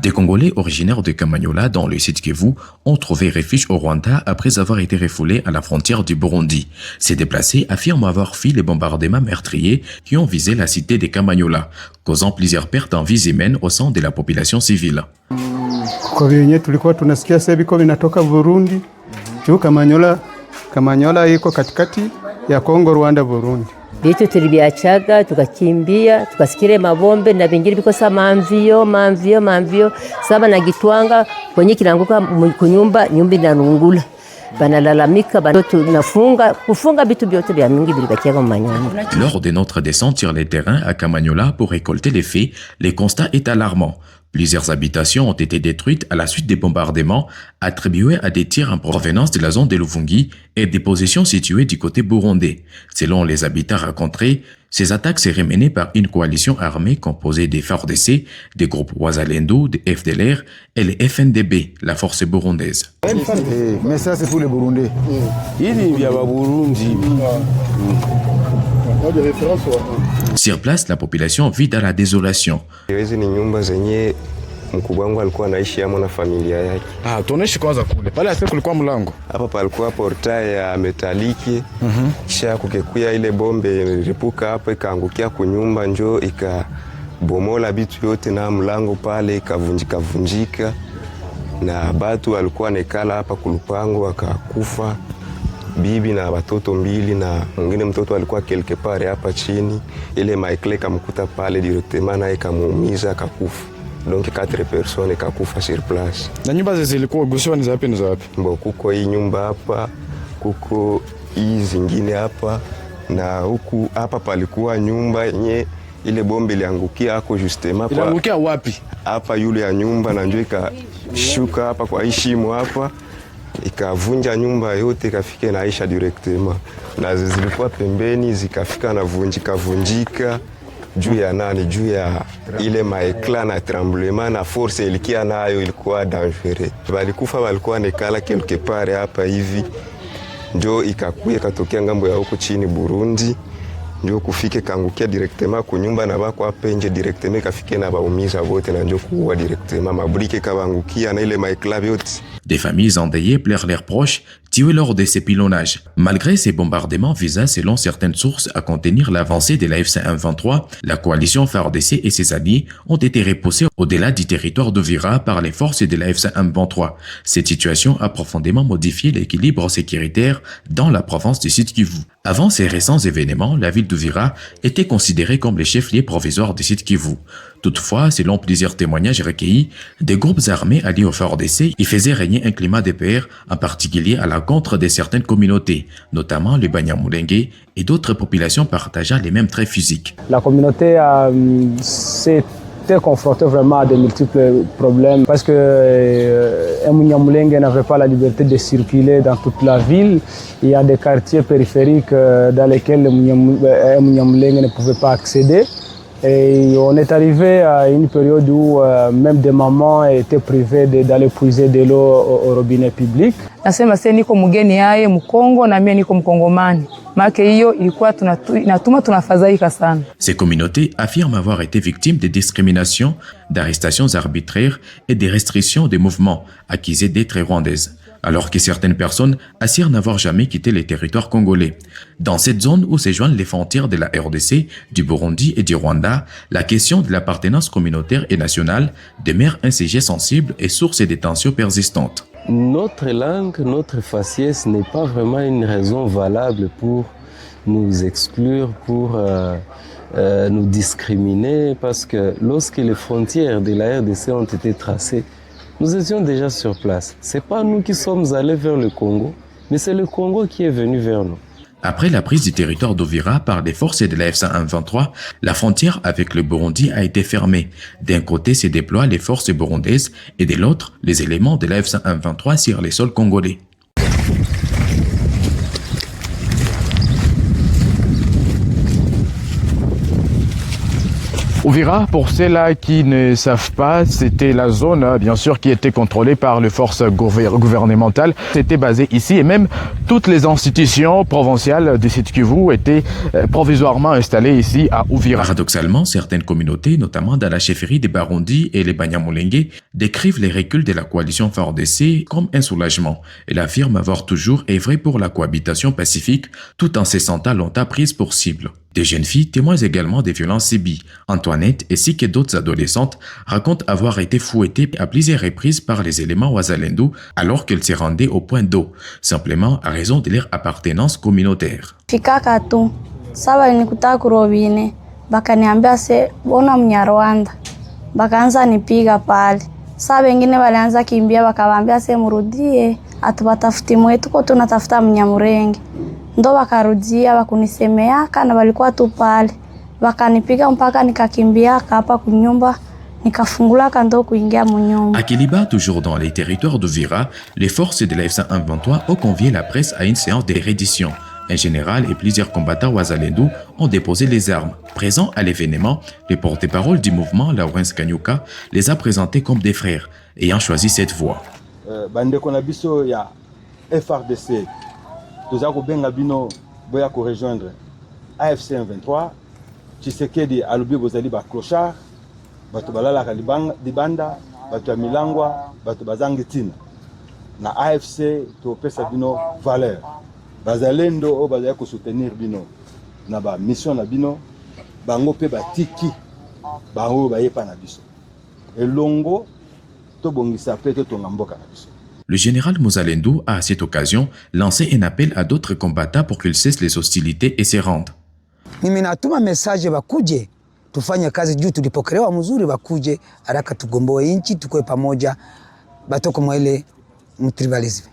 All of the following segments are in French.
Des Congolais originaires de Kamanyola dans le sud Kivu ont trouvé refuge au Rwanda après avoir été refoulés à la frontière du Burundi. Ces déplacés affirment avoir fui les bombardements meurtriers qui ont visé la cité de Kamanyola, causant plusieurs pertes en vies humaines au sein de la population civile. Kwa vyenye tulikuwa tunasikia sasa biko vinatoka Burundi. Kamanyola iko katikati ya Kongo, Rwanda, Burundi. Vitu tulibiachaga tukakimbia tukasikire mabombe na vingine bikosa manvio saba na gitwanga kwenye kilanguka kunyumba nyumba inalungula banalalamika kufunga vitu vyote vya mingi vilibakia kwa manyumba. Lors de notre descente sur les terrains à Kamanyola pour récolter les faits, le constat est alarmant. Plusieurs habitations ont été détruites à la suite des bombardements attribués à des tirs en provenance de la zone de Luvungi et des positions situées du côté burundais. Selon les habitants rencontrés, ces attaques seraient menées par une coalition armée composée des FARDC, des groupes Wazalendo, des FDLR et les FNDB, la force burundaise. Mais ça c'est pour les Burundais. Sur place, la population vit dans la désolation. Mkubwa wangu alikuwa anaishi hapo na familia yake. Tuoneshe kwanza kule. Pale asema kulikuwa mlango. Hapa palikuwa portail ya metaliki. Kisha kukekuya ile bombe ilipuka hapo ikaangukia kunyumba njoo ikabomola vitu yote na mlango pale ikavunjika. Na batu walikuwa nekala hapa kulupango wakakufa. Bibi na watoto mbili na mwingine mtoto alikuwa quelque part hapa chini. Ile Michael kamkuta pale directement na ikamuumiza akakufa. Donc 4 personnes kakufa sur place. Na nyumba zilikuwa gusiwa ni zapi na zapi? Kuko hii nyumba hapa, kuko hii zingine hapa na huku hapa palikuwa nyumba yenye ile bombe iliangukia hako justement kwa. Iliangukia wapi? Hapa yule ya nyumba na njoo ikashuka hapa kwa shimo hapa. Ikavunja nyumba yote ikafika na Aisha directement. Na zilikuwa pembeni zikafika na vunjika. Juu ya nani, juu ya ile maekla na tremblement na force ilikia nayo ilikuwa dangereux. Walikufa walikuwa nekala quelque part hapa hivi. Ndio ikakuya katokea ngambo ya huko chini Burundi. Ndio kufike kangukia directement kunyumba na bako hapa nje directement kafike na baumiza wote na ndio kuua directement mabrike kabangukia na ile maekla yote. Des familles endeuillées pleurent leurs proches, tués lors de ces pilonnages. Malgré ces bombardements visant, selon certaines sources, à contenir l'avancée de la FC-M23, la coalition FARDC et ses alliés ont été repoussés au-delà du territoire d'Uvira par les forces de la FC-M23. Cette situation a profondément modifié l'équilibre sécuritaire dans la province du Sud Kivu. Avant ces récents événements, la ville d'Uvira était considérée comme le chef-lieu provisoire du Sud Kivu. Toutefois, selon plusieurs témoignages recueillis, des groupes armés alliés au FARDC y faisaient régner un climat de paix, en particulier à l'encontre de certaines communautés, notamment les Banyamulenge et d'autres populations partageant les mêmes traits physiques. La communauté s'était confrontée vraiment à de multiples problèmes parce que Munyamulenge n'avait pas la liberté de circuler dans toute la ville. Il y a des quartiers périphériques dans lesquels Munyamulenge ne pouvait pas accéder. Et on est arrivé à une période où même des mamans étaient privées d'aller puiser de l'eau au robinet public. Nasema sasa niko mgeni yaye Mkongo na mimi niko Mkongomani. Maana hiyo ilikuwa inatuma tunafadhaika sana. Ces communautés affirment avoir été victimes de discriminations, d'arrestations arbitraires et des restrictions de mouvements accusées d'être rwandaises, alors que certaines personnes assurent n'avoir jamais quitté les territoires congolais. Dans cette zone où se joignent les frontières de la RDC, du Burundi et du Rwanda, la question de l'appartenance communautaire et nationale demeure un sujet sensible et source de tensions persistantes. Notre langue, notre faciès n'est pas vraiment une raison valable pour nous exclure, pour nous discriminer, parce que lorsque les frontières de la RDC ont été tracées, nous étions déjà sur place. Ce n'est pas nous qui sommes allés vers le Congo, mais c'est le Congo qui est venu vers nous. Après la prise du territoire d'Uvira par des forces de la FC-M23, la frontière avec le Burundi a été fermée. D'un côté se déploient les forces burundaises et de l'autre, les éléments de la FC-M23 sur les sols congolais. Uvira, pour ceux-là qui ne savent pas, c'était la zone, bien sûr, qui était contrôlée par les forces gouvernementales. C'était basé ici et même Toutes les institutions provinciales du Sud Kivu étaient provisoirement installées ici à Uvira. Paradoxalement, certaines communautés, notamment dans la chefferie des Barundi et les Banyamulenge, décrivent les reculs de la coalition FARDC comme un soulagement. Elle affirme avoir toujours œuvré pour la cohabitation pacifique tout en se sentant longtemps prise pour cible. Des jeunes filles témoignent également des violences subies. Antoinette, ainsi que d'autres adolescentes, racontent avoir été fouettées à plusieurs reprises par les éléments Wazalendo alors qu'elles se rendaient au point d'eau, simplement à raison de leur appartenance communautaire. Fikaka tu saba nikuta kurobine bakaniambia se bona Mnyarwanda bakaanza nipiga pale. Sasa wengine walianza kimbia bakawaambia se murudie atubatafuti mwetu kwa tunatafuta Mnyamurenge. Ndo wakarudia wakunisemea kana walikuwa tu pale. Wakanipiga mpaka nikakimbia hapa kunyumba nikafungula kando kuingia munyumba. À Kiliba, toujours dans les territoires d'Uvira, les forces de la F-123 ont convié la presse à une séance de reddition. Un général et plusieurs combattants Wazalendo ont déposé les armes. Présent à l'événement, le porte-parole du mouvement, Lawrence Kanyuka, les a présentés comme des frères, ayant choisi cette voie. Bandeko na biso ya FRDC, toza ko benga bino boya ko rejoindre AFC M23. Tshisekedi alobi bozali ba clochard, bato balala ka libanda, bato ya milangwa, bato bazangi tina. Na AFC to pesa bino valeur. Bazalendo o bazali ko soutenir bino na ba mission na bino bango pe batiki bango bayepa na biso elongo to bongisa pe to tonga mboka na biso. Le général Muzalendo a à cette occasion lancé un appel à d'autres combattants pour qu'ils cessent les hostilités et se rendent. Mimi natuma message bakuje tufanye kazi juu tulipokelewa mzuri, bakuje haraka tugomboe inchi tukue pamoja batoko mwele mtribalism.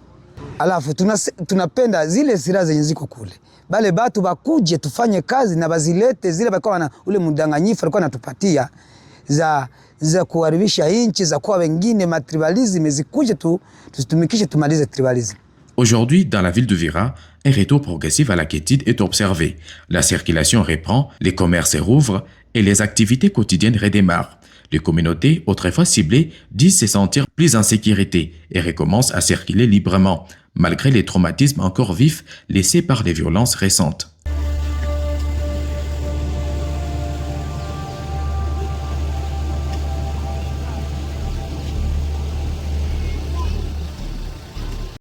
Alafu tunapenda zile silaha zenye ziko kule. Bale batu bakuje tufanye kazi na bazilete zile bakwa na ule mdanganyifu alikuwa anatupatia za kuharibisha inchi za kwa wengine matribalism zikuje tutumikishe tumalize tribalism. Aujourd'hui, dans la ville d'Uvira, un retour progressif à la quiétude est observé. La circulation reprend, les commerces rouvrent et les activités quotidiennes redémarrent. Les communautés, autrefois ciblées, disent se sentir plus en sécurité et recommencent à circuler librement, malgré les traumatismes encore vifs laissés par les violences récentes.